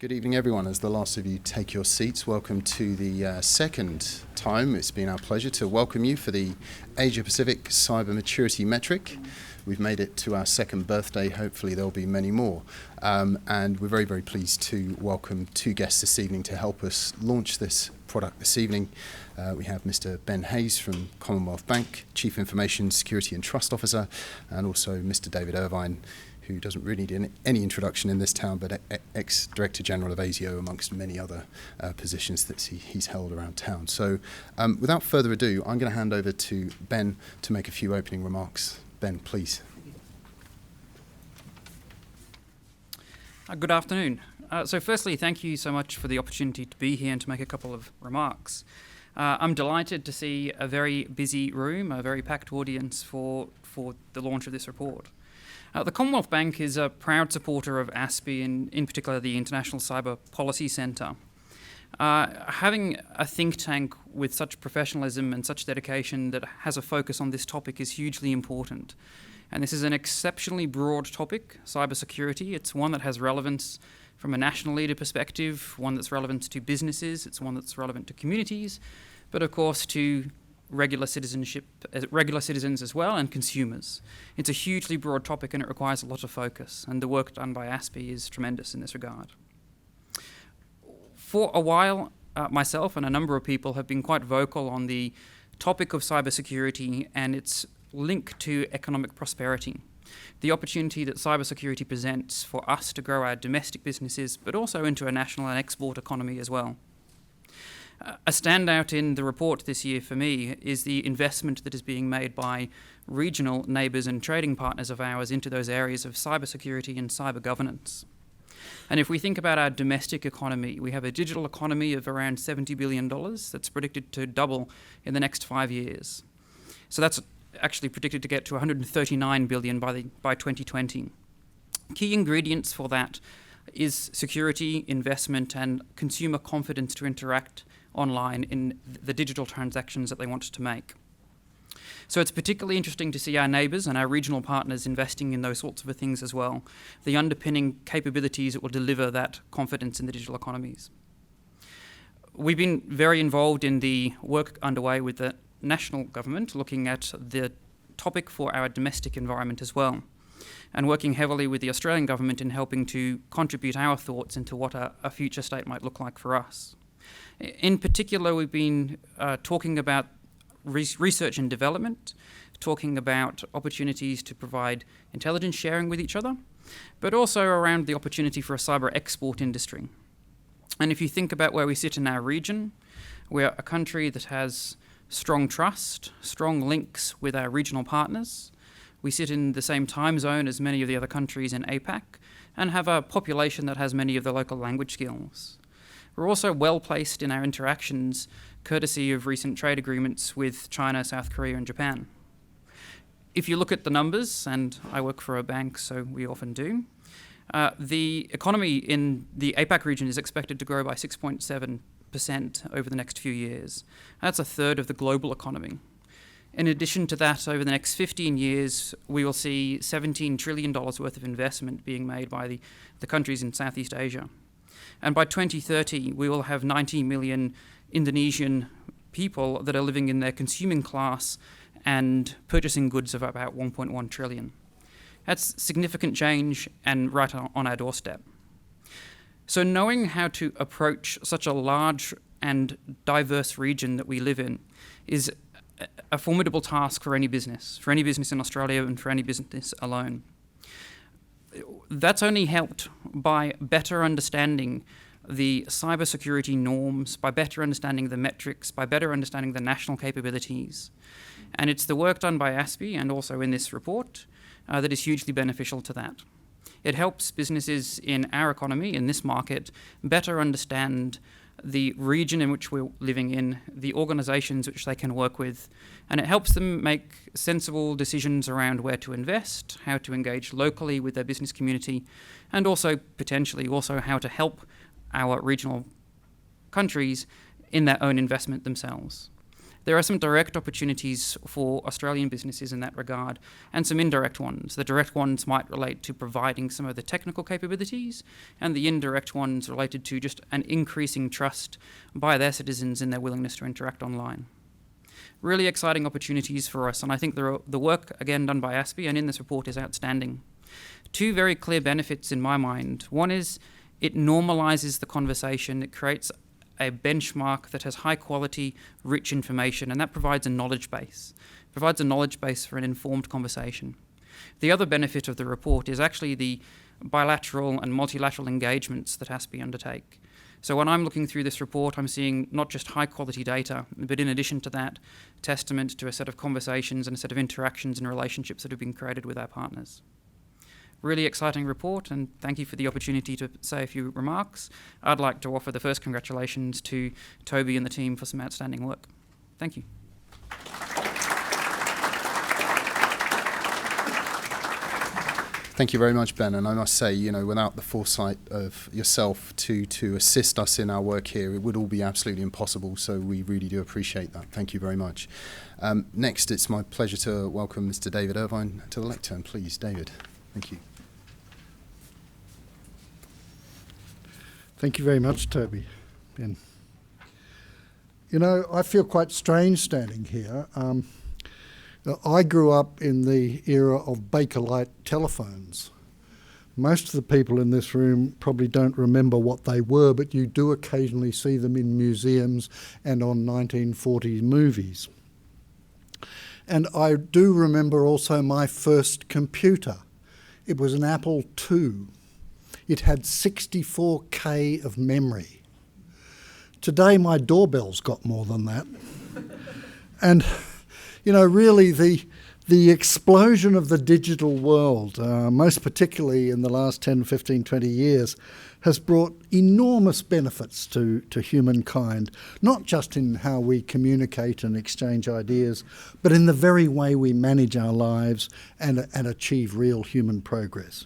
Good evening, everyone. As the last of you take your seats, welcome to the second time. It's been our pleasure to welcome you for the Asia Pacific Cyber Maturity Metric. We've made it to our second birthday. Hopefully there'll be many more. And we're very, very pleased to welcome two guests this evening to help us launch this product this evening. We have Mr. Ben Hayes from Commonwealth Bank, Chief Information Security and Trust Officer, and also Mr. David Irvine, who doesn't really need any introduction in this town, but ex-Director General of ASIO, amongst many other positions that he's held around town. So without further ado, I'm going to hand over to Ben to make a few opening remarks. Ben, please. Good afternoon. So firstly, thank you so much for the opportunity to be here and to make a couple of remarks. I'm delighted to see a very busy room, a very packed audience for the launch of this report. The Commonwealth Bank is a proud supporter of ASPI and in particular the International Cyber Policy Centre. Having a think tank with such professionalism and such dedication that has a focus on this topic is hugely important. And this is an exceptionally broad topic, cybersecurity. It's one that has relevance from a national leader perspective, one that's relevant to businesses, it's one that's relevant to communities, but of course to regular citizens as well, and consumers. It's a hugely broad topic and it requires a lot of focus, and the work done by ASPI is tremendous in this regard. For a while, myself and a number of people have been quite vocal on the topic of cybersecurity and its link to economic prosperity. The opportunity that cybersecurity presents for us to grow our domestic businesses, but also into a national and export economy as well. A standout in the report this year for me is the investment that is being made by regional neighbours and trading partners of ours into those areas of cybersecurity and cyber governance. And if we think about our domestic economy, we have a digital economy of around $70 billion that's predicted to double in the next 5 years. So that's actually predicted to get to $139 billion by 2020. Key ingredients for that is security, investment, and consumer confidence to interact online in the digital transactions that they want to make. So it's particularly interesting to see our neighbours and our regional partners investing in those sorts of things as well, the underpinning capabilities that will deliver that confidence in the digital economies. We've been very involved in the work underway with the national government, looking at the topic for our domestic environment as well, and working heavily with the Australian government in helping to contribute our thoughts into what a future state might look like for us. In particular, we've been talking about research and development, talking about opportunities to provide intelligence sharing with each other, but also around the opportunity for a cyber export industry. And if you think about where we sit in our region, we're a country that has strong trust, strong links with our regional partners. We sit in the same time zone as many of the other countries in APAC and have a population that has many of the local language skills. We're also well placed in our interactions, courtesy of recent trade agreements with China, South Korea, and Japan. If you look at the numbers, and I work for a bank, so we often do, the economy in the APAC region is expected to grow by 6.7% over the next few years. That's a third of the global economy. In addition to that, over the next 15 years, we will see $17 trillion worth of investment being made by the countries in Southeast Asia. And by 2030, we will have 90 million Indonesian people that are living in their consuming class and purchasing goods of about 1.1 trillion. That's significant change and right on our doorstep. So knowing how to approach such a large and diverse region that we live in is a formidable task for any business in Australia and for any business alone. That's only helped by better understanding the cybersecurity norms, by better understanding the metrics, by better understanding the national capabilities. And it's the work done by ASPI and also in this report that is hugely beneficial to that. It helps businesses in our economy, in this market, better understand the region in which we're living in, the organisations which they can work with, and it helps them make sensible decisions around where to invest, how to engage locally with their business community, and also potentially how to help our regional countries in their own investment themselves. There are some direct opportunities for Australian businesses in that regard, and some indirect ones. The direct ones might relate to providing some of the technical capabilities, and the indirect ones related to just an increasing trust by their citizens in their willingness to interact online. Really exciting opportunities for us, and I think the work, again, done by ASPI and in this report is outstanding. Two very clear benefits in my mind. One is it normalises the conversation. It creates a benchmark that has high quality, rich information, and that provides a knowledge base. It provides a knowledge base for an informed conversation. The other benefit of the report is actually the bilateral and multilateral engagements that ASPI undertake. So when I'm looking through this report, I'm seeing not just high quality data, but in addition to that, testament to a set of conversations and a set of interactions and relationships that have been created with our partners. Really exciting report, and thank you for the opportunity to say a few remarks. I'd like to offer the first congratulations to Toby and the team for some outstanding work. Thank you. Thank you very much, Ben. And I must say, you know, without the foresight of yourself to assist us in our work here, it would all be absolutely impossible. So we really do appreciate that. Thank you very much. Next, it's my pleasure to welcome Mr. David Irvine to the lectern. Please, David. Thank you. Thank you very much, Toby. Ben. You know, I feel quite strange standing here. I grew up in the era of Bakelite telephones. Most of the people in this room probably don't remember what they were, but you do occasionally see them in museums and on 1940s movies. And I do remember also my first computer. It was an Apple II. It had 64K of memory. Today my doorbell's got more than that. And you know, really the explosion of the digital world, most particularly in the last 10, 15, 20 years, has brought enormous benefits to humankind, not just in how we communicate and exchange ideas, but in the very way we manage our lives and achieve real human progress.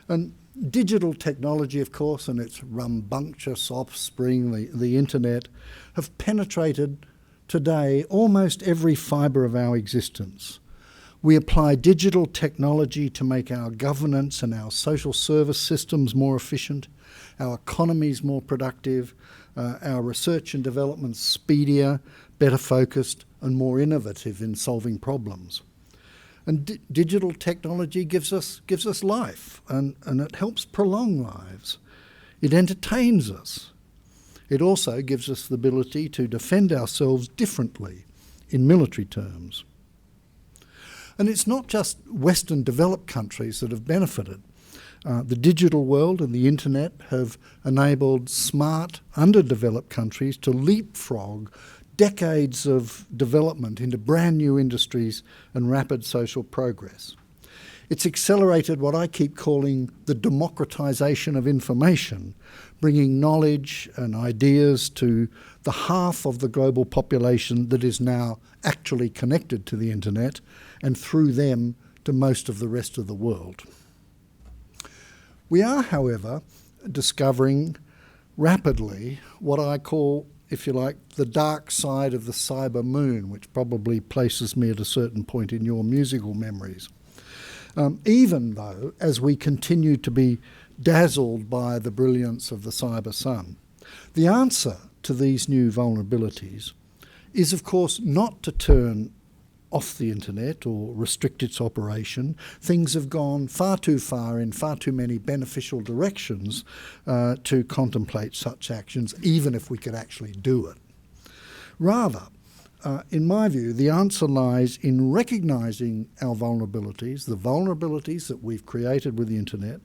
And digital technology, of course, and its rambunctious offspring, the internet, have penetrated today almost every fibre of our existence. We apply digital technology to make our governance and our social service systems more efficient, our economies more productive, our research and development speedier, better focused and more innovative in solving problems. And digital technology gives us life, and it helps prolong lives. It entertains us. It also gives us the ability to defend ourselves differently in military terms. And it's not just Western developed countries that have benefited. The digital world and the internet have enabled smart, underdeveloped countries to leapfrog decades of development into brand new industries and rapid social progress. It's accelerated what I keep calling the democratisation of information, bringing knowledge and ideas to the half of the global population that is now actually connected to the internet, and through them to most of the rest of the world. We are, however, discovering rapidly what I call, if you like, the dark side of the cyber moon, which probably places me at a certain point in your musical memories. Even though, as we continue to be dazzled by the brilliance of the cyber sun, the answer to these new vulnerabilities is, of course, not to turn off the internet or restrict its operation. Things have gone far too far in far too many beneficial directions to contemplate such actions, even if we could actually do it. Rather, in my view, the answer lies in recognising our vulnerabilities, the vulnerabilities that we've created with the internet,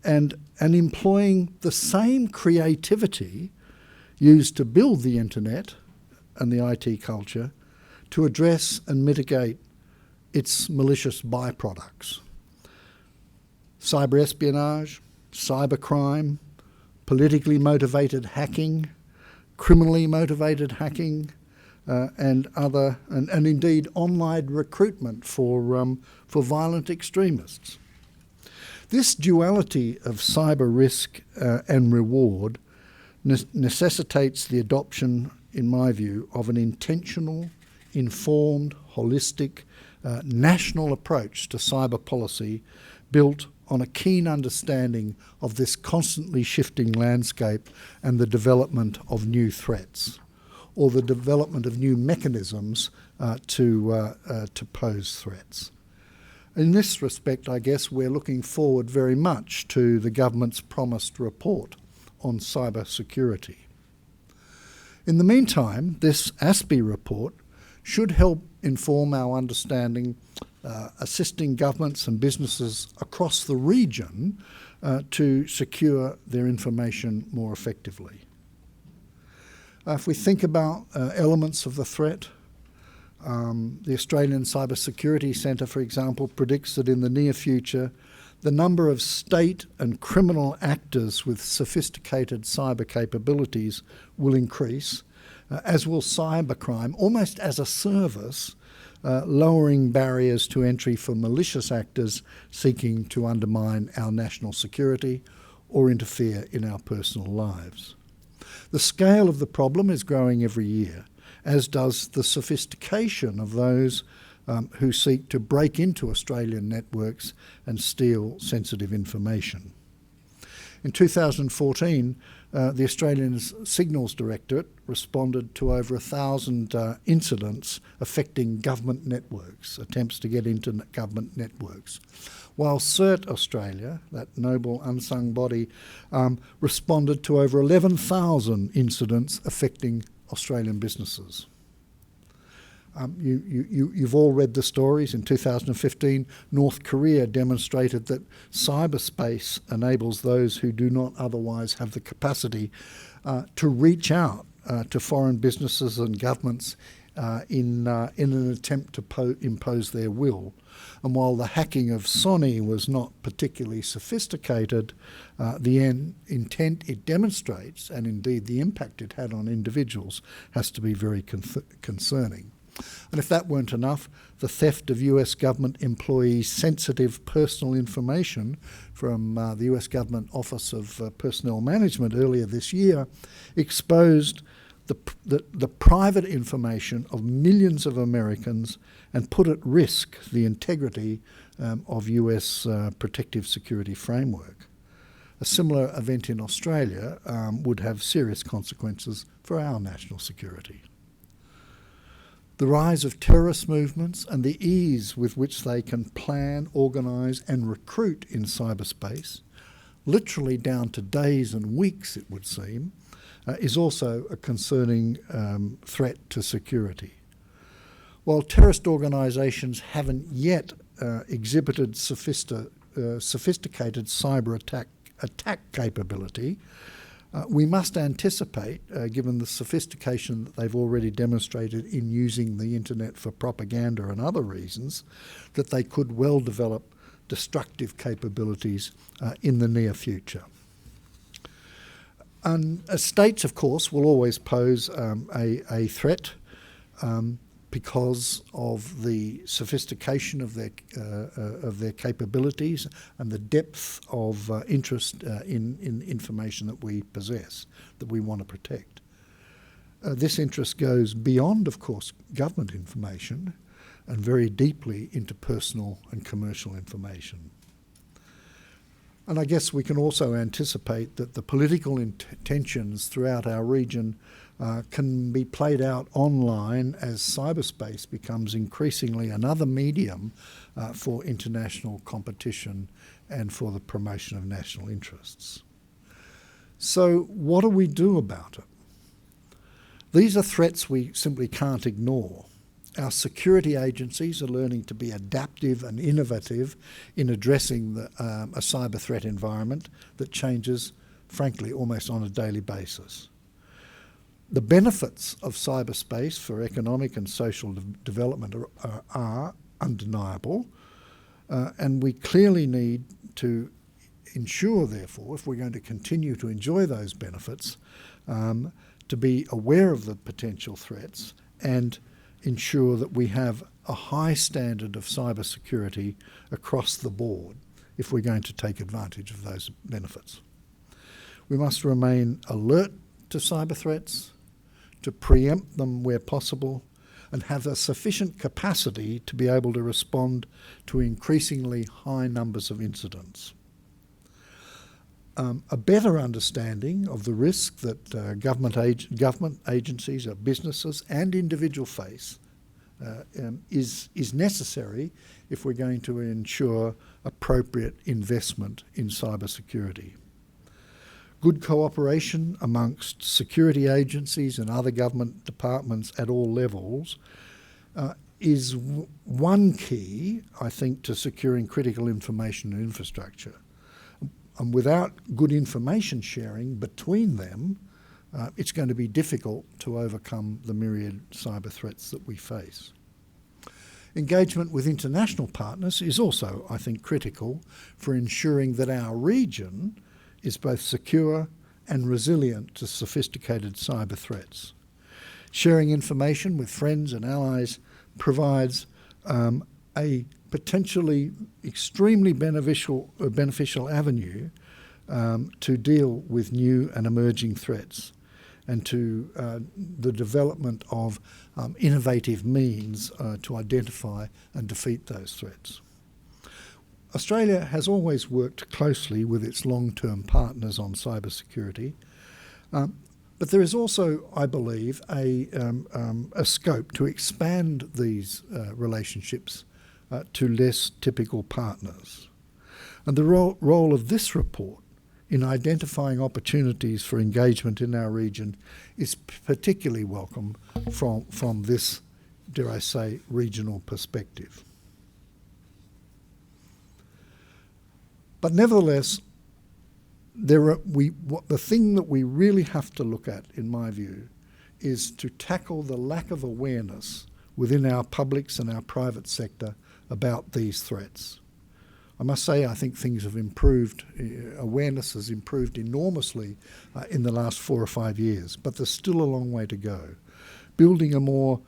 and employing the same creativity used to build the internet and the IT culture to address and mitigate its malicious byproducts. Cyber espionage, cybercrime, politically motivated hacking, criminally motivated hacking, and indeed online recruitment for violent extremists. This duality of cyber risk and reward necessitates the adoption, in my view, of an intentional informed, holistic, national approach to cyber policy built on a keen understanding of this constantly shifting landscape and the development of new threats, or the development of new mechanisms to pose threats. In this respect, I guess we're looking forward very much to the government's promised report on cyber security. In the meantime, this ASPI report should help inform our understanding, assisting governments and businesses across the region to secure their information more effectively. If we think about elements of the threat, the Australian Cybersecurity Centre, for example, predicts that in the near future, the number of state and criminal actors with sophisticated cyber capabilities will increase, as will cybercrime, almost as a service, lowering barriers to entry for malicious actors seeking to undermine our national security or interfere in our personal lives. The scale of the problem is growing every year, as does the sophistication of those who seek to break into Australian networks and steal sensitive information. In 2014, the Australian Signals Directorate responded to over 1,000 incidents affecting government networks, attempts to get into government networks, while CERT Australia, that noble unsung body, responded to over 11,000 incidents affecting Australian businesses. You've all read the stories. In 2015, North Korea demonstrated that cyberspace enables those who do not otherwise have the capacity to reach out to foreign businesses and governments in an attempt to impose their will. And while the hacking of Sony was not particularly sophisticated, the intent it demonstrates, and indeed the impact it had on individuals, has to be very concerning. And if that weren't enough, the theft of US government employees' sensitive personal information from the US Government Office of Personnel Management earlier this year exposed the private information of millions of Americans and put at risk the integrity of US protective security framework. A similar event in Australia would have serious consequences for our national security. The rise of terrorist movements and the ease with which they can plan, organise and recruit in cyberspace, literally down to days and weeks it would seem, is also a concerning threat to security. While terrorist organisations haven't yet exhibited sophisticated cyber attack capability, we must anticipate, given the sophistication that they've already demonstrated in using the internet for propaganda and other reasons, that they could well develop destructive capabilities in the near future. And states, of course, will always pose a threat because of the sophistication of their capabilities and the depth of interest in information that we possess, that we want to protect. This interest goes beyond, of course, government information and very deeply into personal and commercial information. And I guess we can also anticipate that the political tensions throughout our region can be played out online as cyberspace becomes increasingly another medium for international competition and for the promotion of national interests. So what do we do about it? These are threats we simply can't ignore. Our security agencies are learning to be adaptive and innovative in addressing a cyber threat environment that changes, frankly, almost on a daily basis. The benefits of cyberspace for economic and social development are undeniable, and we clearly need to ensure, therefore, if we're going to continue to enjoy those benefits, to be aware of the potential threats and ensure that we have a high standard of cybersecurity across the board if we're going to take advantage of those benefits. We must remain alert to cyber threats, to preempt them where possible, and have a sufficient capacity to be able to respond to increasingly high numbers of incidents. A better understanding of the risk that government agencies, businesses and individuals face is necessary if we're going to ensure appropriate investment in cybersecurity. Good cooperation amongst security agencies and other government departments at all levels is one key, I think, to securing critical information and infrastructure. And without good information sharing between them, it's going to be difficult to overcome the myriad cyber threats that we face. Engagement with international partners is also, I think, critical for ensuring that our region is both secure and resilient to sophisticated cyber threats. Sharing information with friends and allies provides a potentially extremely beneficial avenue to deal with new and emerging threats and to the development of innovative means to identify and defeat those threats. Australia has always worked closely with its long-term partners on cybersecurity, but there is also, I believe, a scope to expand these relationships to less typical partners. And the role of this report in identifying opportunities for engagement in our region is particularly welcome from this, dare I say, regional perspective. But nevertheless, the thing that we really have to look at, in my view, is to tackle the lack of awareness within our publics and our private sector about these threats. I must say, I think things have improved, awareness has improved enormously in the last 4 or 5 years, but there's still a long way to go. Building a more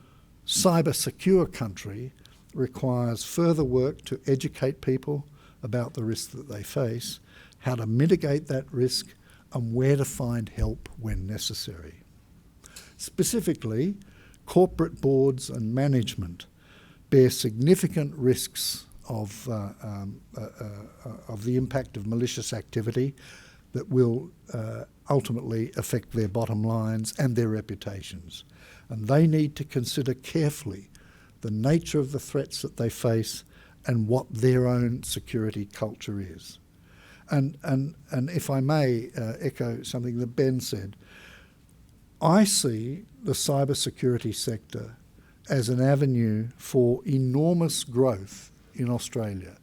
cyber-secure country requires further work to educate people about the risk that they face, how to mitigate that risk, and where to find help when necessary. Specifically, corporate boards and management bear significant risks of the impact of malicious activity that will ultimately affect their bottom lines and their reputations. And they need to consider carefully the nature of the threats that they face and what their own security culture is. And if I may echo something that Ben said, I see the cybersecurity sector as an avenue for enormous growth in Australia,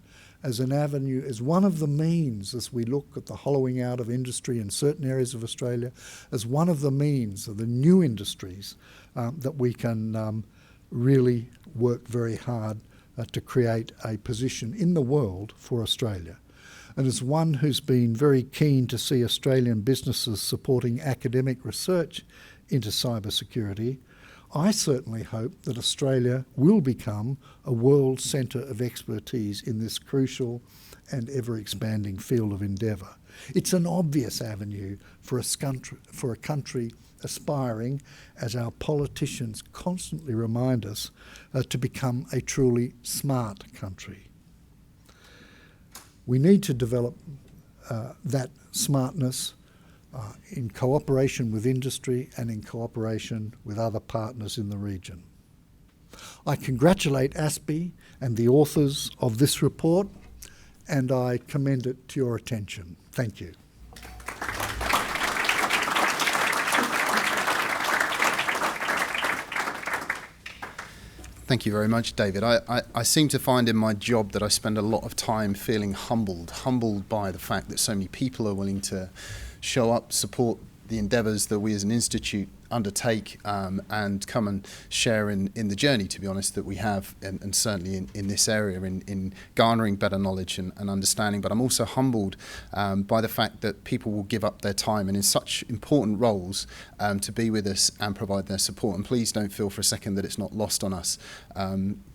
as an avenue, as one of the means, as we look at the hollowing out of industry in certain areas of Australia, as one of the means of the new industries that we can really work very hard to create a position in the world for Australia. And as one who's been very keen to see Australian businesses supporting academic research into cybersecurity, I certainly hope that Australia will become a world centre of expertise in this crucial and ever-expanding field of endeavour. It's an obvious avenue for a country aspiring, as our politicians constantly remind us, to become a truly smart country. We need to develop that smartness in cooperation with industry and in cooperation with other partners in the region. I congratulate ASPI and the authors of this report, and I commend it to your attention. Thank you. Thank you very much, David. I seem to find in my job that I spend a lot of time feeling humbled by the fact that so many people are willing to show up, support the endeavours that we as an institute undertake, and come and share in the journey, to be honest, that we have, and certainly in this area, in garnering better knowledge and understanding. But I'm also humbled by the fact that people will give up their time and in such important roles to be with us and provide their support. And please don't feel for a second that it's not lost on us.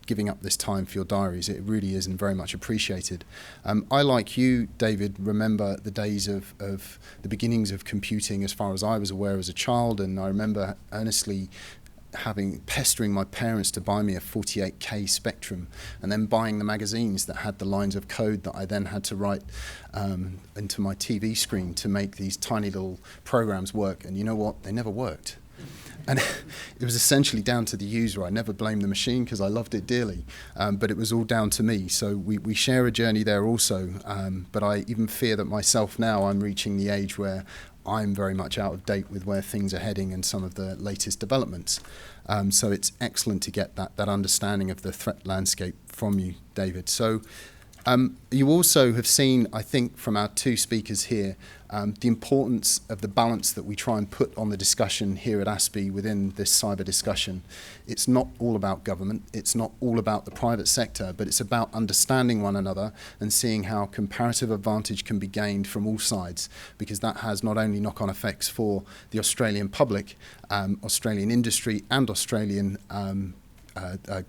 Giving up this time for your diaries. It really is, and very much appreciated. I, like you, David, remember the days of the beginnings of computing as far as I was aware as a child, and I remember earnestly pestering my parents to buy me a 48K Spectrum, and then buying the magazines that had the lines of code that I then had to write into my TV screen to make these tiny little programs work. And you know what? They never worked. And it was essentially down to the user. I never blamed the machine because I loved it dearly, but it was all down to me. So we share a journey there also, but I even fear that myself now I'm reaching the age where I'm very much out of date with where things are heading and some of the latest developments. So it's excellent to get that understanding of the threat landscape from you, David. So you also have seen, I think, from our two speakers here, the importance of the balance that we try and put on the discussion here at ASPI within this cyber discussion. It's not all about government, it's not all about the private sector, but it's about understanding one another and seeing how comparative advantage can be gained from all sides, because that has not only knock-on effects for the Australian public, Australian industry and Australian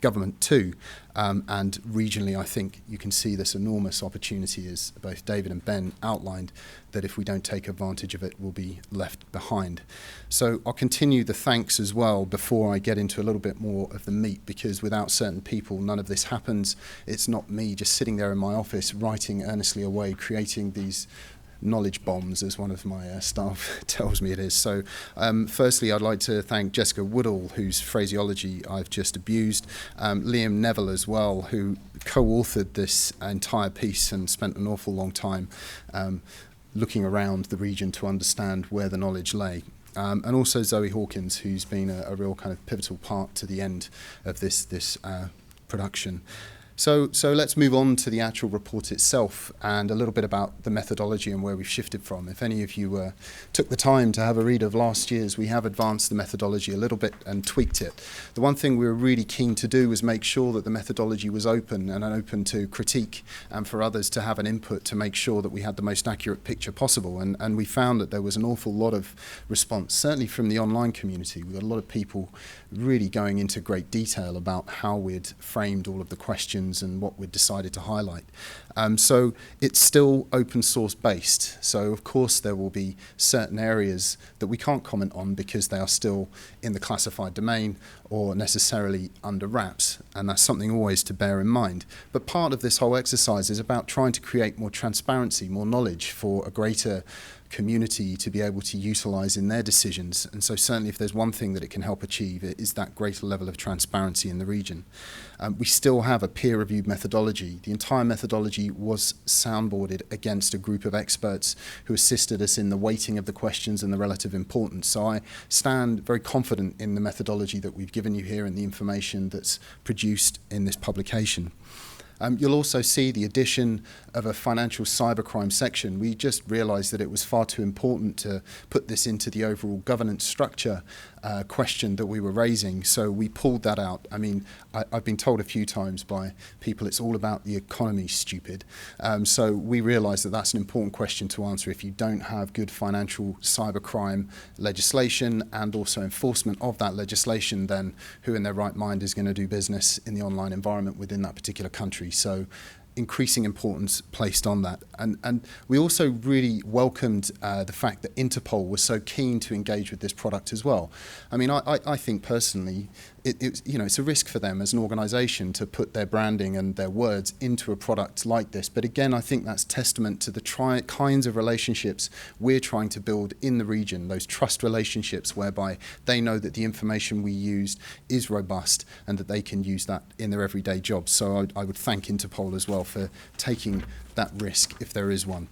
government too, and regionally I think you can see this enormous opportunity, as both David and Ben outlined, that if we don't take advantage of it we'll be left behind. So I'll continue the thanks as well before I get into a little bit more of the meat, because without certain people none of this happens. It's not me just sitting there in my office writing earnestly away, creating these knowledge bombs, as one of my staff tells me it is. So firstly, I'd like to thank Jessica Woodall, whose phraseology I've just abused, Liam Neville as well, who co-authored this entire piece and spent an awful long time looking around the region to understand where the knowledge lay. And also Zoe Hawkins, who's been a real kind of pivotal part to the end of this production. So let's move on to the actual report itself and a little bit about the methodology and where we've shifted from. If any of you took the time to have a read of last year's, we have advanced the methodology a little bit and tweaked it. The one thing we were really keen to do was make sure that the methodology was open and open to critique and for others to have an input to make sure that we had the most accurate picture possible. And we found that there was an awful lot of response, certainly from the online community. We got a lot of people really going into great detail about how we'd framed all of the questions and what we'd decided to highlight. So it's still open source based. So of course there will be certain areas that we can't comment on because they are still in the classified domain or necessarily under wraps, and that's something always to bear in mind. But part of this whole exercise is about trying to create more transparency, more knowledge for a greater community to be able to utilize in their decisions. And so certainly if there's one thing that it can help achieve, it is that greater level of transparency in the region. We still have a peer-reviewed methodology. The entire methodology was soundboarded against a group of experts who assisted us in the weighting of the questions and the relative importance. So I stand very confident in the methodology that we've given you here and the information that's produced in this publication. You'll also see the addition of a financial cybercrime section. We just realised that it was far too important to put this into the overall governance structure question that we were raising, so we pulled that out. I mean, I've been told a few times by people it's all about the economy, stupid. So we realised that that's an important question to answer. If you don't have good financial cybercrime legislation and also enforcement of that legislation, then who in their right mind is going to do business in the online environment within that particular country? So increasing importance placed on that. And we also really welcomed the fact that Interpol was so keen to engage with this product as well. I mean, I think personally, it's a risk for them as an organisation to put their branding and their words into a product like this. But again, I think that's testament to the kinds of relationships we're trying to build in the region, those trust relationships whereby they know that the information we used is robust and that they can use that in their everyday jobs. So I would thank Interpol as well for taking that risk if there is one.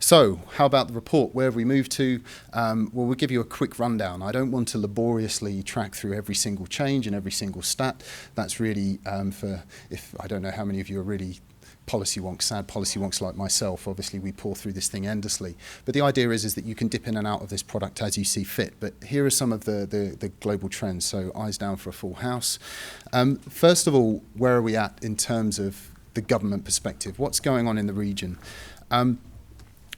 So how about the report? Where have we moved to? Well, we'll give you a quick rundown. I don't want to laboriously track through every single change and every single stat. That's really I don't know how many of you are really policy wonks, sad policy wonks like myself. Obviously, we pour through this thing endlessly. But the idea is that you can dip in and out of this product as you see fit. But here are some of the global trends. So eyes down for a full house. First of all, where are we at in terms of the government perspective? What's going on in the region?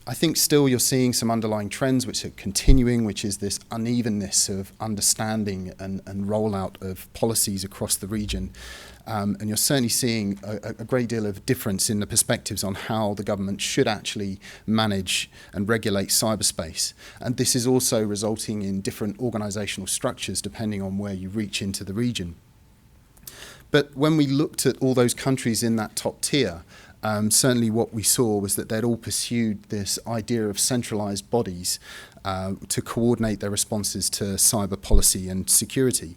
I think still you're seeing some underlying trends which are continuing, which is this unevenness of understanding and rollout of policies across the region. And you're certainly seeing a great deal of difference in the perspectives on how the government should actually manage and regulate cyberspace. And this is also resulting in different organisational structures depending on where you reach into the region. But when we looked at all those countries in that top tier, certainly what we saw was that they'd all pursued this idea of centralised bodies to coordinate their responses to cyber policy and security.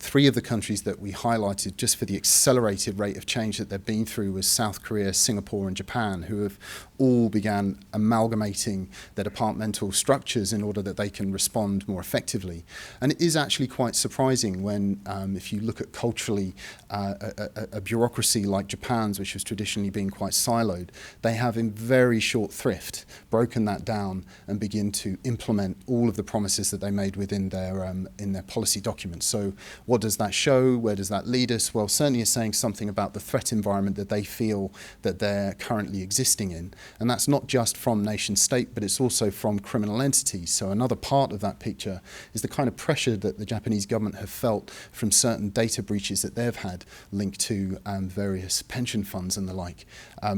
Three of the countries that we highlighted just for the accelerated rate of change that they've been through was South Korea, Singapore and Japan, who have all began amalgamating their departmental structures in order that they can respond more effectively. And it is actually quite surprising when, if you look at culturally, a bureaucracy like Japan's, which has traditionally been quite siloed, they have in very short thrift broken that down and begin to implement all of the promises that they made within their in their policy documents. So what does that show? Where does that lead us? Well, certainly it's saying something about the threat environment that they feel that they're currently existing in. And that's not just from nation state, but it's also from criminal entities. So another part of that picture is the kind of pressure that the Japanese government have felt from certain data breaches that they've had linked to various pension funds and the like,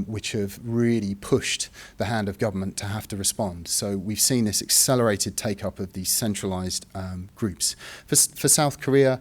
which have really pushed the hand of government to have to respond. So we've seen this accelerated take-up of these centralised groups. For South Korea,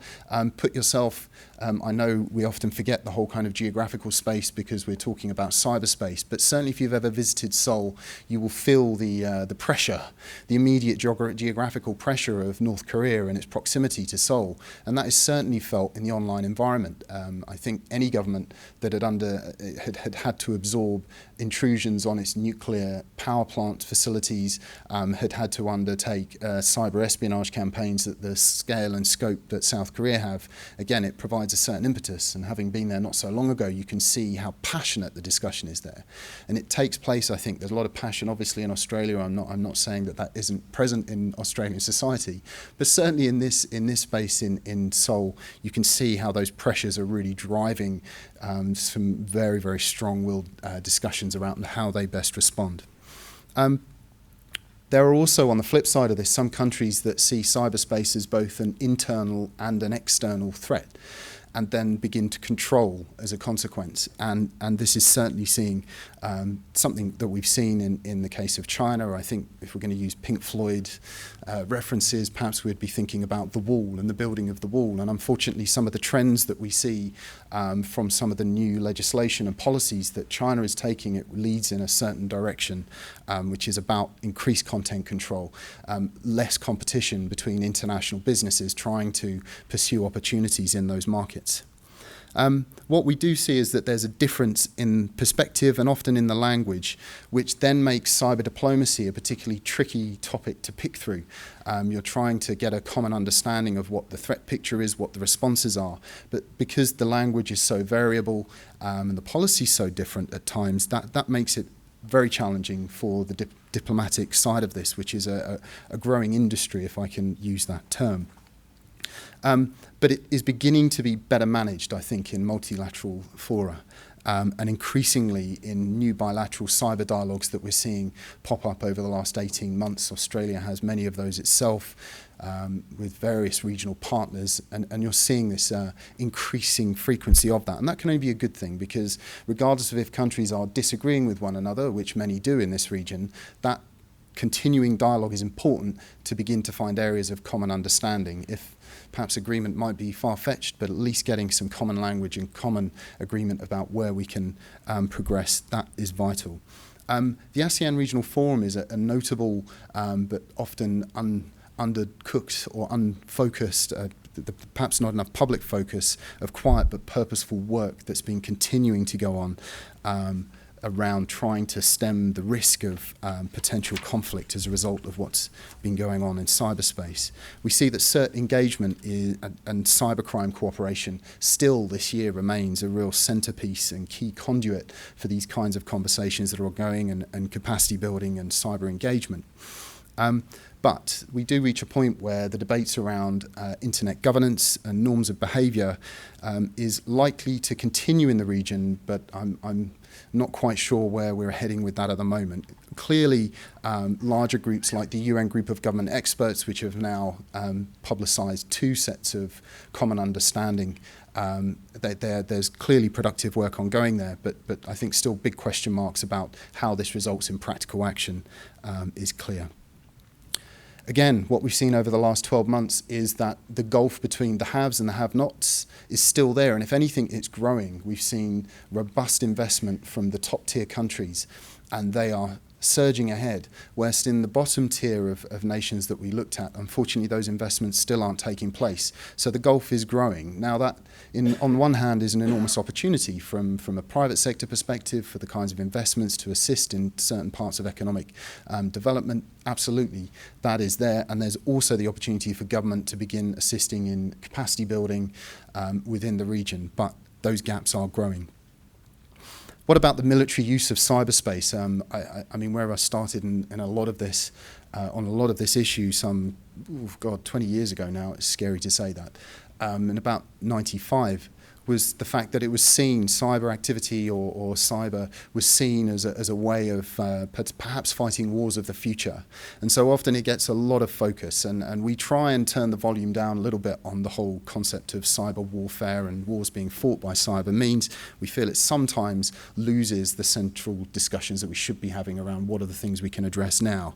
put yourself, I know we often forget the whole kind of geographical space because we're talking about cyberspace, but certainly if you've ever visited Seoul, you will feel the pressure, the immediate geographical pressure of North Korea and its proximity to Seoul, and that is certainly felt in the online environment. I think any government that had had to absorb intrusions on its nuclear power plant facilities had to undertake cyber espionage campaigns at the scale and scope that South Korea have. Again, it provides a certain impetus, and having been there not so long ago, you can see how passionate the discussion is there. And it takes place, I think, there's a lot of passion obviously in Australia. I'm not saying that isn't present in Australian society, but certainly in this space in Seoul, you can see how those pressures are really driving some very, very strong-willed discussions around how they best respond. There are also, on the flip side of this, some countries that see cyberspace as both an internal and an external threat, and then begin to control as a consequence. And this is certainly seeing something that we've seen in the case of China. I think if we're going to use Pink Floyd references, perhaps we'd be thinking about the wall and the building of the wall. And unfortunately, some of the trends that we see from some of the new legislation and policies that China is taking, it leads in a certain direction, which is about increased content control, less competition between international businesses trying to pursue opportunities in those markets. What we do see is that there's a difference in perspective and often in the language, which then makes cyber diplomacy a particularly tricky topic to pick through. You're trying to get a common understanding of what the threat picture is, what the responses are, but because the language is so variable and the policy is so different at times, that makes it very challenging for the diplomatic side of this, which is a growing industry, if I can use that term. But it is beginning to be better managed, I think, in multilateral fora, and increasingly in new bilateral cyber dialogues that we're seeing pop up over the last 18 months. Australia has many of those itself, with various regional partners, and you're seeing this increasing frequency of that. And that can only be a good thing, because regardless of if countries are disagreeing with one another, which many do in this region, that continuing dialogue is important to begin to find areas of common understanding. If perhaps agreement might be far-fetched, but at least getting some common language and common agreement about where we can progress, that is vital. The ASEAN Regional Forum is a notable but often undercooked or unfocused, perhaps not enough public focus of quiet but purposeful work that's been continuing to go on around trying to stem the risk of potential conflict as a result of what's been going on in cyberspace. We see that CERT engagement and cybercrime cooperation still this year remains a real centrepiece and key conduit for these kinds of conversations that are ongoing and capacity building and cyber engagement. But we do reach a point where the debates around internet governance and norms of behaviour is likely to continue in the region, but I'm not quite sure where we're heading with that at the moment. Clearly, larger groups like the UN Group of Government Experts, which have now publicised 2 sets of common understanding, there's clearly productive work ongoing there, but I think still big question marks about how this results in practical action is clear. Again, what we've seen over the last 12 months is that the gulf between the haves and the have-nots is still there, and if anything, it's growing. We've seen robust investment from the top-tier countries, and they are surging ahead, whilst in the bottom tier of nations that we looked at, unfortunately, those investments still aren't taking place. So the gulf is growing. Now that, on one hand, is an enormous opportunity from a private sector perspective for the kinds of investments to assist in certain parts of economic development. Absolutely, that is there. And there's also the opportunity for government to begin assisting in capacity building within the region, but those gaps are growing. What about the military use of cyberspace? I mean, where I started in a lot of this, on a lot of this issue, 20 years ago now, it's scary to say that, in about 95, was the fact that it was seen, cyber activity or cyber was seen as a way of perhaps fighting wars of the future. And so often it gets a lot of focus, and we try and turn the volume down a little bit on the whole concept of cyber warfare and wars being fought by cyber means. We feel it sometimes loses the central discussions that we should be having around what are the things we can address now.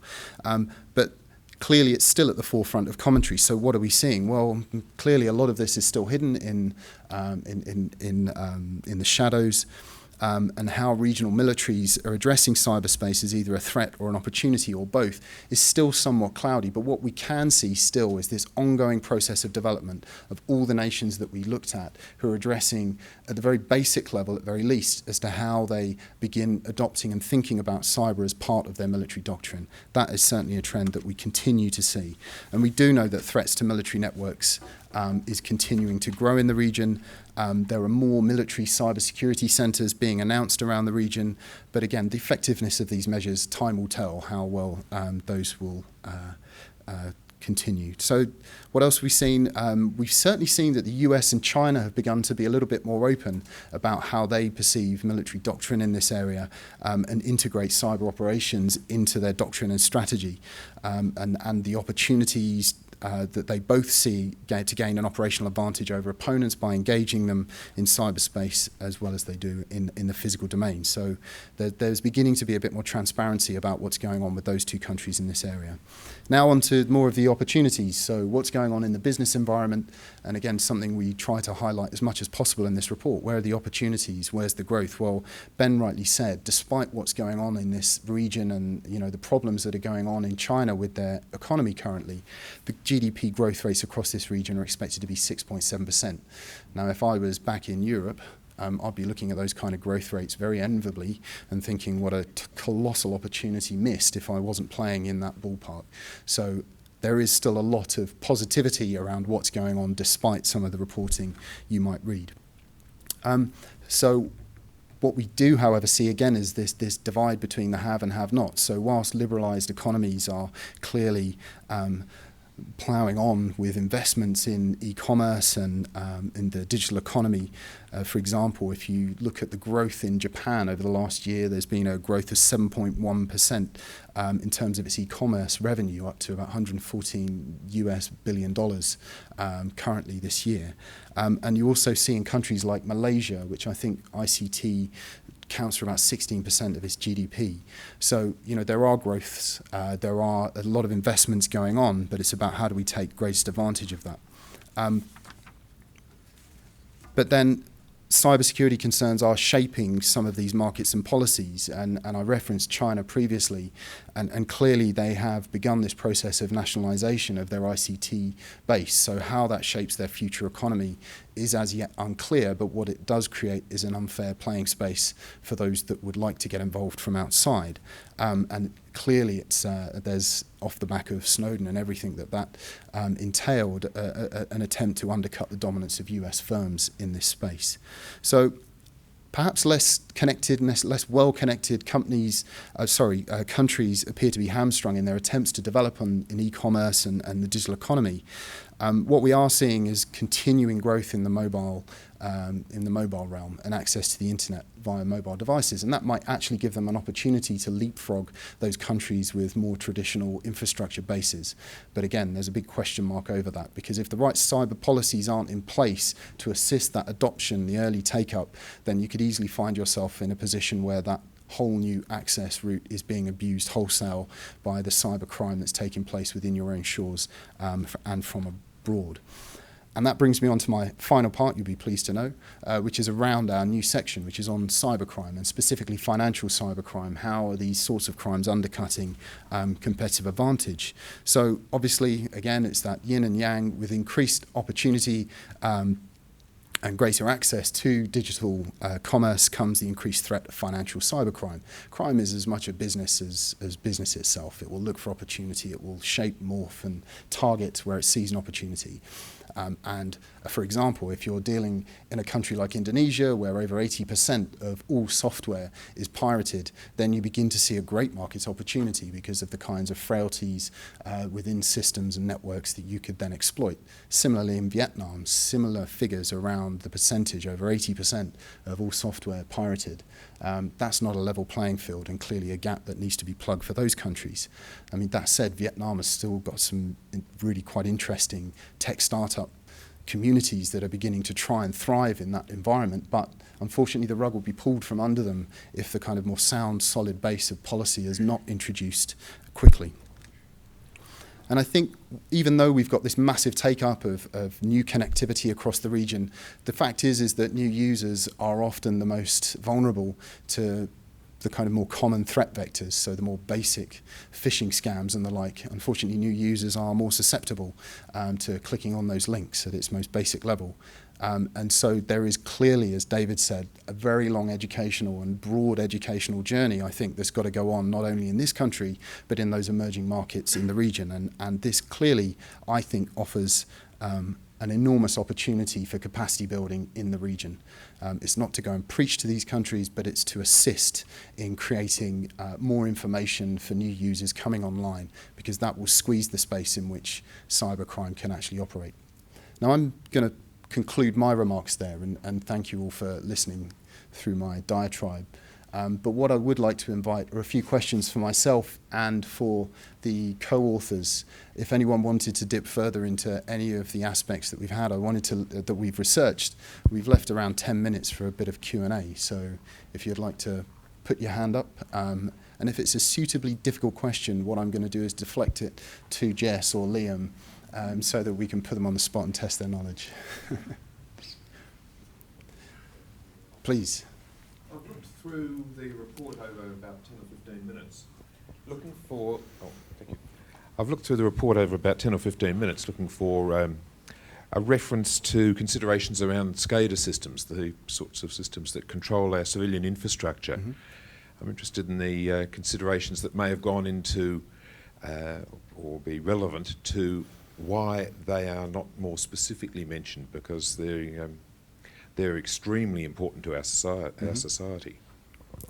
But clearly, it's still at the forefront of commentary. So, what are we seeing? Well, clearly, a lot of this is still hidden in the shadows, and how regional militaries are addressing cyberspace as either a threat or an opportunity or both is still somewhat cloudy. But what we can see still is this ongoing process of development of all the nations that we looked at who are addressing at the very basic level, at very least, as to how they begin adopting and thinking about cyber as part of their military doctrine. That is certainly a trend that we continue to see. And we do know that threats to military networks is continuing to grow in the region. There are more military cybersecurity centres being announced around the region, but again, the effectiveness of these measures, time will tell how well those will continue. So what else have we seen? We've certainly seen that the US and China have begun to be a little bit more open about how they perceive military doctrine in this area and integrate cyber operations into their doctrine and strategy, and the opportunities that they both see to gain an operational advantage over opponents by engaging them in cyberspace as well as they do in the physical domain. So there's beginning to be a bit more transparency about what's going on with those two countries in this area. Now on to more of the opportunities. So what's going on in the business environment, and again, something we try to highlight as much as possible in this report. Where are the opportunities? Where's the growth? Well, Ben rightly said, despite what's going on in this region and the problems that are going on in China with their economy currently, the GDP growth rates across this region are expected to be 6.7%. Now, if I was back in Europe, I'd be looking at those kind of growth rates very enviably and thinking what a colossal opportunity missed if I wasn't playing in that ballpark. So there is still a lot of positivity around what's going on despite some of the reporting you might read. So what we do, however, see again is this divide between the have and have-not. So whilst liberalised economies are clearly ploughing on with investments in e-commerce and in the digital economy. For example, if you look at the growth in Japan over the last year, there's been a growth of 7.1% in terms of its e-commerce revenue, up to about $114 billion currently this year. And you also see in countries like Malaysia, which I think ICT counts for about 16% of its GDP. So, there are growths, there are a lot of investments going on, but it's about how do we take greatest advantage of that. But then cybersecurity concerns are shaping some of these markets and policies, and I referenced China previously, and clearly they have begun this process of nationalisation of their ICT base. So how that shapes their future economy is as yet unclear, but what it does create is an unfair playing space for those that would like to get involved from outside. And clearly it's there's, off the back of Snowden and everything that entailed, an attempt to undercut the dominance of US firms in this space. So perhaps less connected and less well-connected countries appear to be hamstrung in their attempts to develop in e-commerce and the digital economy. What we are seeing is continuing growth in the mobile realm and access to the internet via mobile devices, and that might actually give them an opportunity to leapfrog those countries with more traditional infrastructure bases. But again, there's a big question mark over that, because if the right cyber policies aren't in place to assist that adoption, the early take-up, then you could easily find yourself in a position where that whole new access route is being abused wholesale by the cyber crime that's taking place within your own shores and from abroad. And that brings me on to my final part, you'll be pleased to know, which is around our new section, which is on cybercrime, and specifically financial cybercrime. How are these sorts of crimes undercutting competitive advantage? So obviously, again, it's that yin and yang. With increased opportunity and greater access to digital commerce comes the increased threat of financial cybercrime. Crime is as much a business as business itself. It will look for opportunity, it will shape, morph and target where it sees an opportunity. For example, if you're dealing in a country like Indonesia, where over 80% of all software is pirated, then you begin to see a great market opportunity because of the kinds of frailties within systems and networks that you could then exploit. Similarly, in Vietnam, similar figures around the percentage, over 80% of all software pirated. That's not a level playing field, and clearly a gap that needs to be plugged for those countries. I mean, that said, Vietnam has still got some really quite interesting tech startup communities that are beginning to try and thrive in that environment, but unfortunately the rug will be pulled from under them if the kind of more sound, solid base of policy is not introduced quickly. And I think even though we've got this massive take-up of new connectivity across the region, the fact is that new users are often the most vulnerable to the kind of more common threat vectors, so the more basic phishing scams and the like. Unfortunately, new users are more susceptible to clicking on those links at its most basic level. And so there is clearly, as David said, a very long educational and broad educational journey, I think, that's got to go on not only in this country, but in those emerging markets in the region. And this clearly, I think, offers an enormous opportunity for capacity building in the region. It's not to go and preach to these countries, but it's to assist in creating more information for new users coming online, because that will squeeze the space in which cybercrime can actually operate. Now, I'm going to conclude my remarks there, and thank you all for listening through my diatribe. But what I would like to invite are a few questions for myself and for the co-authors. If anyone wanted to dip further into any of the aspects that we've had, that we've researched, we've left around 10 minutes for a bit of Q&A. So if you'd like to put your hand up, and if it's a suitably difficult question, what I'm going to do is deflect it to Jess or Liam, so that we can put them on the spot and test their knowledge. Please. I've looked through the report over about 10 or 15 minutes, looking for... Oh, thank you. I've looked through the report over about 10 or 15 minutes, looking for a reference to considerations around SCADA systems, the sorts of systems that control our civilian infrastructure. Mm-hmm. I'm interested in the considerations that may have gone into or be relevant to why they are not more specifically mentioned, because they're extremely important to our society.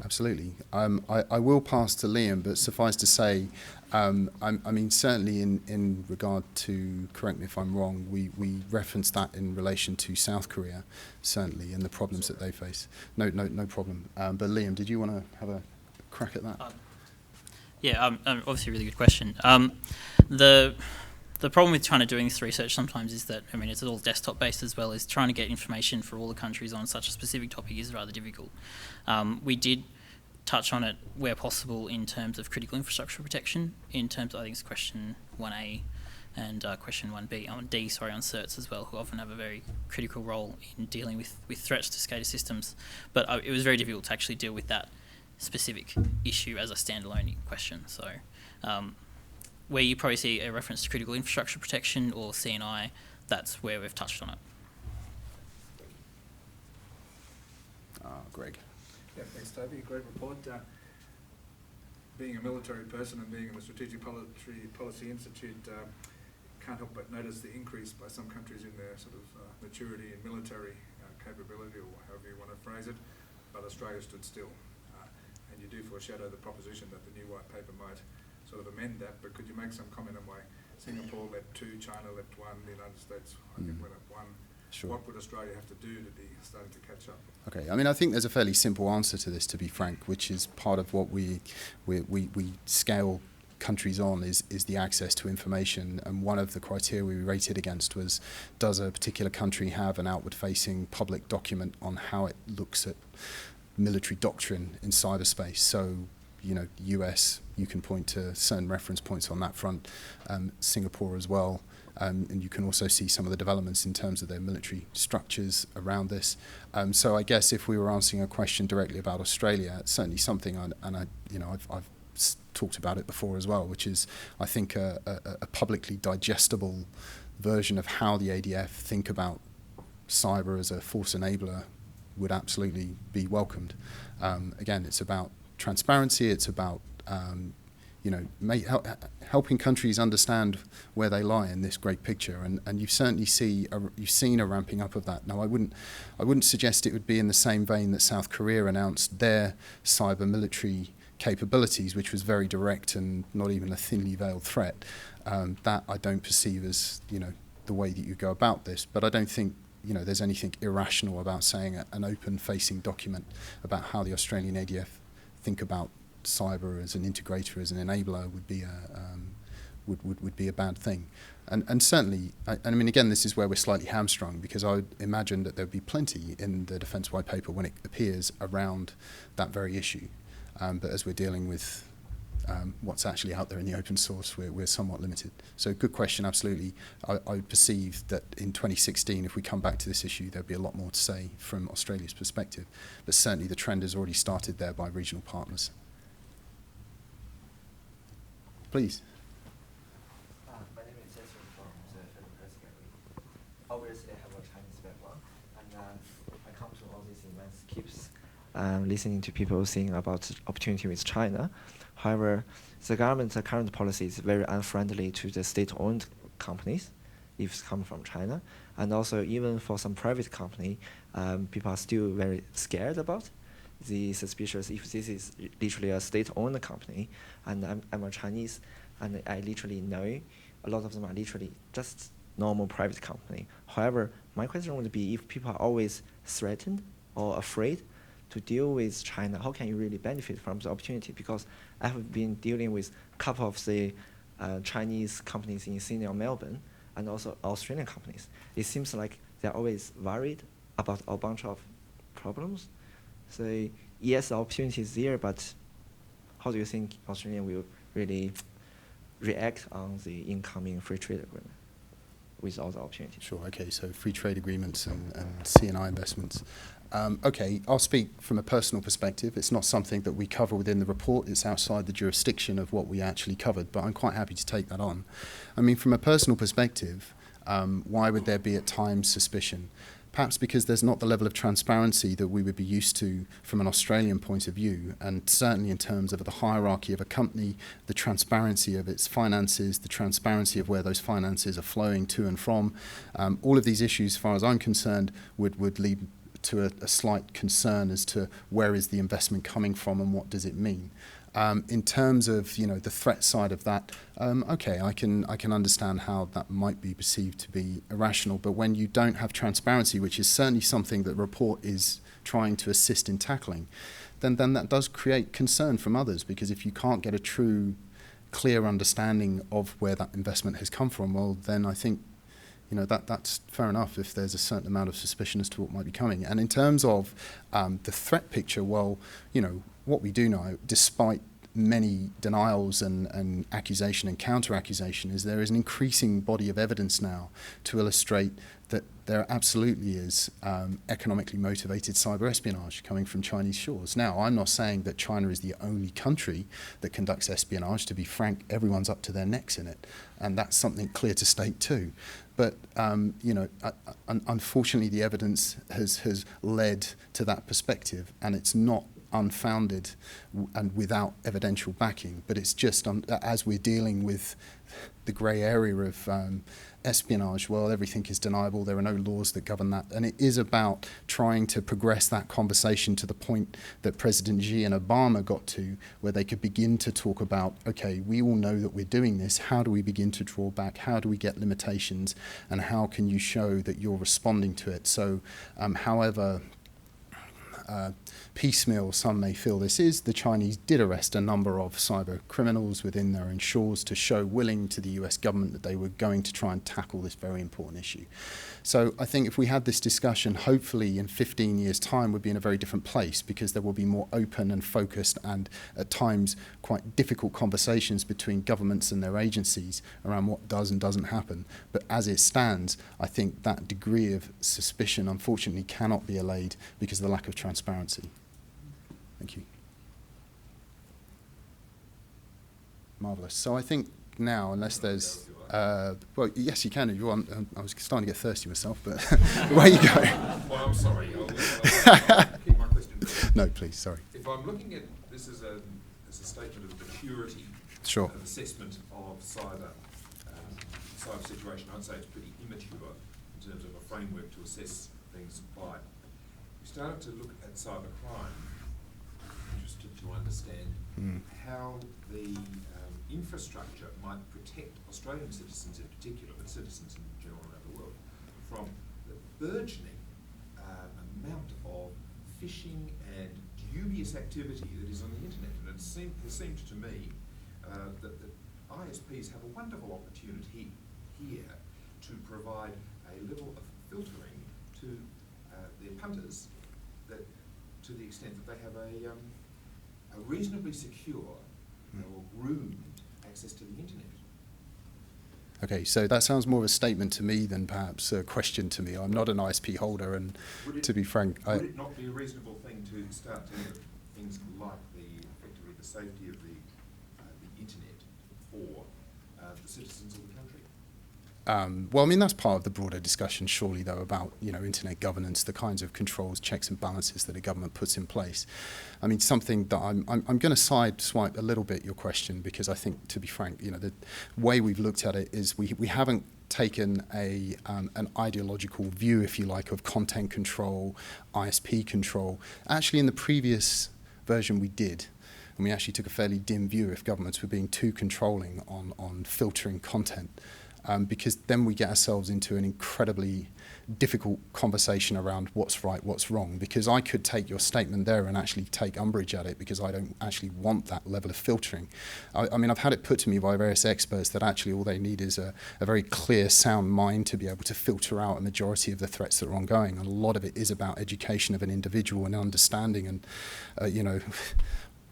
Absolutely. I will pass to Liam, but suffice to say, I mean, certainly in regard to, correct me if I'm wrong, we referenced that in relation to South Korea, certainly, and the problems that they face. No problem. But Liam, did you want to have a crack at that? Obviously a really good question. The problem with trying to doing this research sometimes is that, I mean, it's all desktop based as well, is trying to get information for all the countries on such a specific topic is rather difficult. We did touch on it where possible in terms of critical infrastructure protection, in terms of, I think it's question 1A and question 1B, on certs as well, who often have a very critical role in dealing with threats to SCADA systems. But it was very difficult to actually deal with that specific issue as a standalone question. So where you probably see a reference to critical infrastructure protection or C&I, that's where we've touched on it. Greg. Yeah, thanks, Toby. Great report. Being a military person and being in the Strategic Policy Institute, can't help but notice the increase by some countries in their sort of maturity in military capability, or however you want to phrase it. but Australia stood still. And you do foreshadow the proposition that the new white paper might sort of amend that, but could you make some comment on why Singapore left 2, China left 1, the United States I think went up 1. Sure. What would Australia have to do to be starting to catch up? Okay, I mean, I think there's a fairly simple answer to this, to be frank, which is part of what we scale countries on is the access to information. And one of the criteria we rated against was, does a particular country have an outward-facing public document on how it looks at military doctrine in cyberspace? So, you know, US, you can point to certain reference points on that front, Singapore as well. And you can also see some of the developments in terms of their military structures around this. So I guess if we were answering a question directly about Australia, it's certainly something, I've talked about it before as well, which is, I think, a publicly digestible version of how the ADF think about cyber as a force enabler would absolutely be welcomed. Again, it's about transparency, it's about helping countries understand where they lie in this great picture, and you've certainly you've seen a ramping up of that. Now, I wouldn't suggest it would be in the same vein that South Korea announced their cyber military capabilities, which was very direct and not even a thinly veiled threat. That I don't perceive as the way that you go about this, but I don't think there's anything irrational about saying an open-facing document about how the Australian ADF think about cyber as an integrator, as an enabler, would be a bad thing. And certainly, I mean, again, this is where we're slightly hamstrung, because I would imagine that there'd be plenty in the Defence White Paper when it appears around that very issue. But as we're dealing with what's actually out there in the open source, we're somewhat limited. So good question, absolutely. I perceive that in 2016, if we come back to this issue, there'll be a lot more to say from Australia's perspective. But certainly the trend has already started there by regional partners. Please. My name is Jason from the Federal Press Gallery. Obviously, I have a Chinese background, and I come to all these events, keeps listening to people saying about opportunity with China. However, the government's current policy is very unfriendly to the state-owned companies, if it's coming from China, and also even for some private company, people are still very scared about. The suspicious if this is literally a state-owned company, and I'm a Chinese, and I literally know a lot of them are literally just normal private company. However, my question would be, if people are always threatened or afraid to deal with China, how can you really benefit from the opportunity? Because I have been dealing with a couple of the Chinese companies in Sydney or Melbourne, and also Australian companies. It seems like they're always worried about a bunch of problems. So yes, the opportunity is there, but how do you think Australia will really react on the incoming free trade agreement with all the opportunities? Sure, okay, so free trade agreements and C&I investments. Okay, I'll speak from a personal perspective. It's not something that we cover within the report. It's outside the jurisdiction of what we actually covered, but I'm quite happy to take that on. I mean, from a personal perspective, why would there be at times suspicion? Perhaps because there's not the level of transparency that we would be used to from an Australian point of view, and certainly in terms of the hierarchy of a company, the transparency of its finances, the transparency of where those finances are flowing to and from. All of these issues, as far as I'm concerned, would lead to a slight concern as to where is the investment coming from and what does it mean. In terms of the threat side of that, okay, I can understand how that might be perceived to be irrational. But when you don't have transparency, which is certainly something that the report is trying to assist in tackling, then that does create concern from others. Because if you can't get a true, clear understanding of where that investment has come from, well, then I think that's fair enough if there's a certain amount of suspicion as to what might be coming. And in terms of the threat picture, well, what we do know, despite many denials and accusation and counter-accusation, is there is an increasing body of evidence now to illustrate that there absolutely is economically motivated cyber espionage coming from Chinese shores. Now, I'm not saying that China is the only country that conducts espionage. To be frank, everyone's up to their necks in it, and that's something clear to state too. But unfortunately, the evidence has led to that perspective, and it's not unfounded and without evidential backing. But it's just as we're dealing with the grey area of espionage, well, everything is deniable, there are no laws that govern that, and it is about trying to progress that conversation to the point that President Xi and Obama got to, where they could begin to talk about, okay, we all know that we're doing this, how do we begin to draw back, how do we get limitations, and how can you show that you're responding to it? So however piecemeal some may feel this is, the Chinese did arrest a number of cyber criminals within their own shores to show willing to the US government that they were going to try and tackle this very important issue. So I think if we had this discussion, hopefully in 15 years' time we'd be in a very different place, because there will be more open and focused and at times quite difficult conversations between governments and their agencies around what does and doesn't happen. But as it stands, I think that degree of suspicion unfortunately cannot be allayed because of the lack of transparency. Thank you. Marvellous. So I think now, unless there's... well, yes, you can if you want. I was starting to get thirsty myself, but where you go? Well, I'm sorry. I'll keep my question brief. No, please, sorry. If I'm looking at this as a statement of the purity Sure. of assessment of cyber situation, I'd say it's pretty immature in terms of a framework to assess things by. We started to look at cyber crime. Interested to understand how the infrastructure might protect Australian citizens in particular, but citizens in general around the world, from the burgeoning amount of phishing and dubious activity that is on the internet. And it seemed to me that ISPs have a wonderful opportunity here to provide a level of filtering to their punters, that to the extent that they have a reasonably secure or groomed access to the internet. Okay, so that sounds more of a statement to me than perhaps a question to me. I'm not an ISP holder, and to be frank... Would it not be a reasonable thing to start to look at things like effectively the safety of the internet for the citizens of the country? Well, I mean, that's part of the broader discussion, surely, though, about, internet governance, the kinds of controls, checks and balances that a government puts in place. I mean, something that I'm going to sideswipe a little bit your question, because I think, to be frank, the way we've looked at it is we haven't taken an ideological view, if you like, of content control, ISP control. Actually, in the previous version we did. And we actually took a fairly dim view if governments were being too controlling on filtering content. Because then we get ourselves into an incredibly difficult conversation around what's right, what's wrong. Because I could take your statement there and actually take umbrage at it, because I don't actually want that level of filtering. I mean, I've had it put to me by various experts that actually all they need is a very clear, sound mind to be able to filter out a majority of the threats that are ongoing. And a lot of it is about education of an individual and understanding and,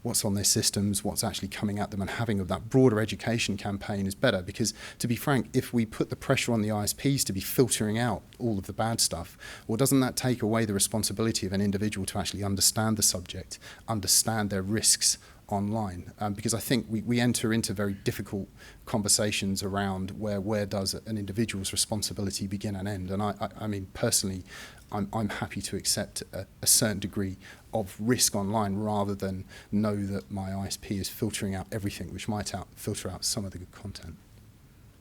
what's on their systems, what's actually coming at them, and having that broader education campaign is better. Because, to be frank, if we put the pressure on the ISPs to be filtering out all of the bad stuff, well, doesn't that take away the responsibility of an individual to actually understand the subject, understand their risks online? Because I think we enter into very difficult conversations around where does an individual's responsibility begin and end. And I mean, personally, I'm happy to accept a certain degree of risk online rather than know that my ISP is filtering out everything, which might filter out some of the good content.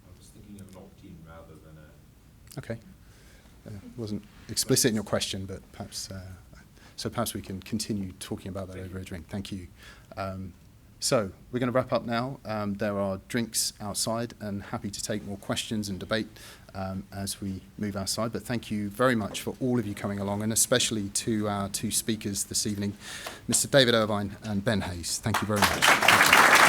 I was thinking of an opt-in rather than a... Okay. Wasn't explicit in your question, but perhaps... so perhaps we can continue talking about that over a drink. Thank you. So we're going to wrap up now. There are drinks outside, and happy to take more questions and debate as we move outside. But thank you very much for all of you coming along, and especially to our two speakers this evening, Mr David Irvine and Ben Hayes. Thank you very much.